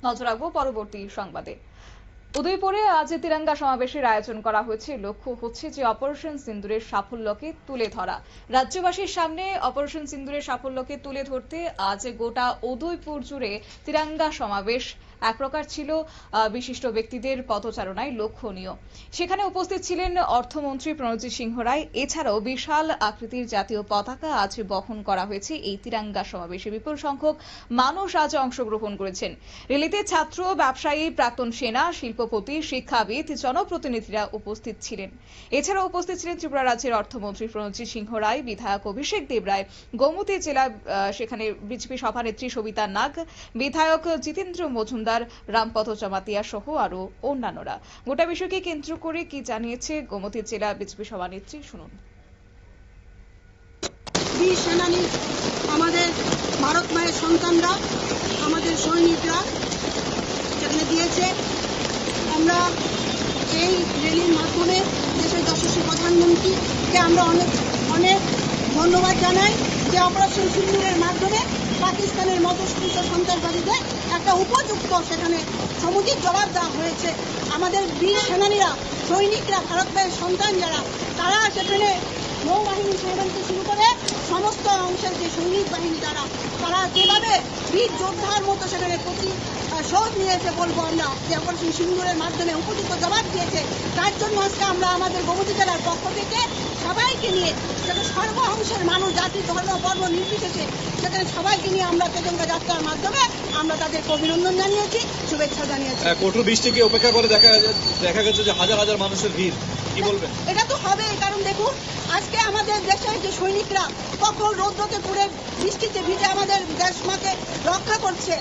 নজর রাখবো পরবর্তী সংবাদে। উদয়পুরে আজ তিরঙ্গা সমাবেশের আয়োজন করা হয়েছে। লক্ষ্য হচ্ছে যে অপারেশন সিন্দুরের সাফল্যকে তুলে ধরা। রাজ্যবাসীর সামনে অপারেশন সিন্দুরের সাফল্যকে তুলে ধরতে আজ গোটা উদয়পুর জুড়ে তিরঙ্গা সমাবেশ এক প্রকার ছিল বিশিষ্ট ব্যক্তিদের পদচারণায় লক্ষণীয়। সেখানে উপস্থিত ছিলেন অর্থমন্ত্রী প্রণজিৎ সিংহ রায়। এছাড়াও বিশাল আকৃতির জাতীয় পতাকা আজ বহন করা হয়েছে। এই তিরঙ্গা সমাবেশে বিপুল সংখ্যক মানুষ আজ অংশগ্রহণ করেছেন। র্যালিতে ছাত্র, ব্যবসায়ী, প্রাক্তন সেনা, শিল্পপতি, শিক্ষাবিদ, জনপ্রতিনিধিরা উপস্থিত ছিলেন। এছাড়াও উপস্থিত ছিলেন ত্রিপুরা রাজ্যের অর্থমন্ত্রী প্রণজিৎ সিংহ রায়, বিধায়ক অভিষেক দেবরায়, গোমতী জেলা সেখানে বিজেপি সভানেত্রী সবিতা নাগ, বিধায়ক জিতেন্দ্র মজুমদার, রামপদ জমাতিয়া সহ আরো অন্যান্যরা। গোটা বিষয়কে কেন্দ্র করে কি জানিয়েছে গোমতী জেলা বিজেপি সভানেত্রী, শুনুন। বীর সেনানী, আমাদের ভারত মায়ের সন্তানরা, আমাদের সৈনিকরা যেখানে দিয়েছে, আমরা এই র্যালির মাধ্যমে দেশের যশস্বী প্রধানমন্ত্রীকে আমরা অনেক অনেক ধন্যবাদ জানাই যে অপারেশন সিন্দুরের মাধ্যমে পাকিস্তানের মধ্যস্থিত সন্ত্রাসবাদীদের একটা উপযুক্ত সেখানে সমুচিত জবাব দেওয়া হয়েছে। আমাদের বীর সেনানীরা, সৈনিকরা, ভারত মায়ের সন্তান যারা, তারা সেখানে নৌবাহিনী থেকে শুরু করে সমস্ত অংশের যে সৈনিক বাহিনী যারা, তারা যেভাবে বীর যোদ্ধার মতো সেখানে শোধ নিয়েছে, বলবো আমরা যে অপারেশন সিন্দুরের মাধ্যমে উপযুক্ত জবাব দিয়েছে। তার জন্য আজকে আমরা আমাদের গোমতী জেলার পক্ষ থেকে সবাইকে নিয়ে, সেখানে সর্ব অংশের মানুষ, জাতি, ধর্ম, বর্ণ নির্বিশেষে সেখানে সবাইকে নিয়ে আমরা তেজঙ্গা যাত্রার মাধ্যমে আমরা তাদেরকে অভিনন্দন জানিয়েছি, শুভেচ্ছা জানিয়েছি। কঠোর বৃষ্টিকে উপেক্ষা করে দেখা গেছে যে হাজার হাজার মানুষের ভিড়, কি বলবেন? এটা তো হবে, কারণ দেখুন আজকে আমাদের দেশের যে সৈনিকরা কখন রৌদ্রতে পুড়ে বৃষ্টিতে ভিজে আমাদের দেশ মাকে রক্ষা করছে,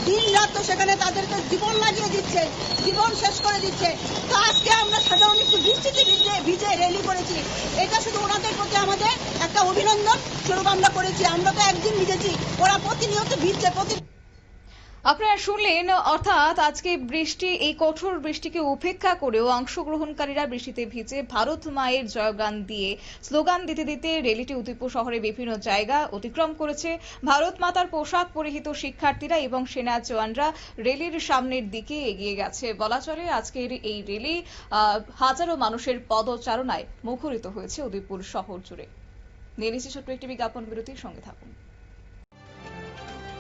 দিন রাত তো সেখানে তাদেরকে জীবন লাগিয়ে দিচ্ছে, জীবন শেষ করে দিচ্ছে। তো আজকে আমরা সাধারণ একটু বৃষ্টিতে ভিজে র্যালি করেছি, এটা শুধু ওনাদের প্রতি আমাদের একটা অভিনন্দন স্বরূপ আমরা করেছি। আমরা তো একদিন ভিজেছি, ওরা প্রতিনিয়ত ভিজছে। আপনারা শুনলেন, অর্থাৎ আজকে বৃষ্টি, এই কঠোর বৃষ্টিকে উপেক্ষা করেও অংশগ্রহণকারীরা বৃষ্টিতে ভিজে ভারত মায়ের জয়গান দিয়ে স্লোগান দিতে দিতে র্যালিটি উদয়পুর শহরে বিভিন্ন জায়গা অতিক্রম করেছে। ভারত মাতার পোশাক পরিহিত শিক্ষার্থীরা এবং সেনা জওয়ানরা র্যালির সামনের দিকে এগিয়ে গেছে। বলা চলে আজকের এই র্যালি হাজারো মানুষের পদচারণায় মুখরিত হয়েছে উদয়পুর শহর জুড়ে। নিয়ে নিচ্ছি ছোট্ট একটি বিজ্ঞাপন বিরতির সঙ্গে থাকুন।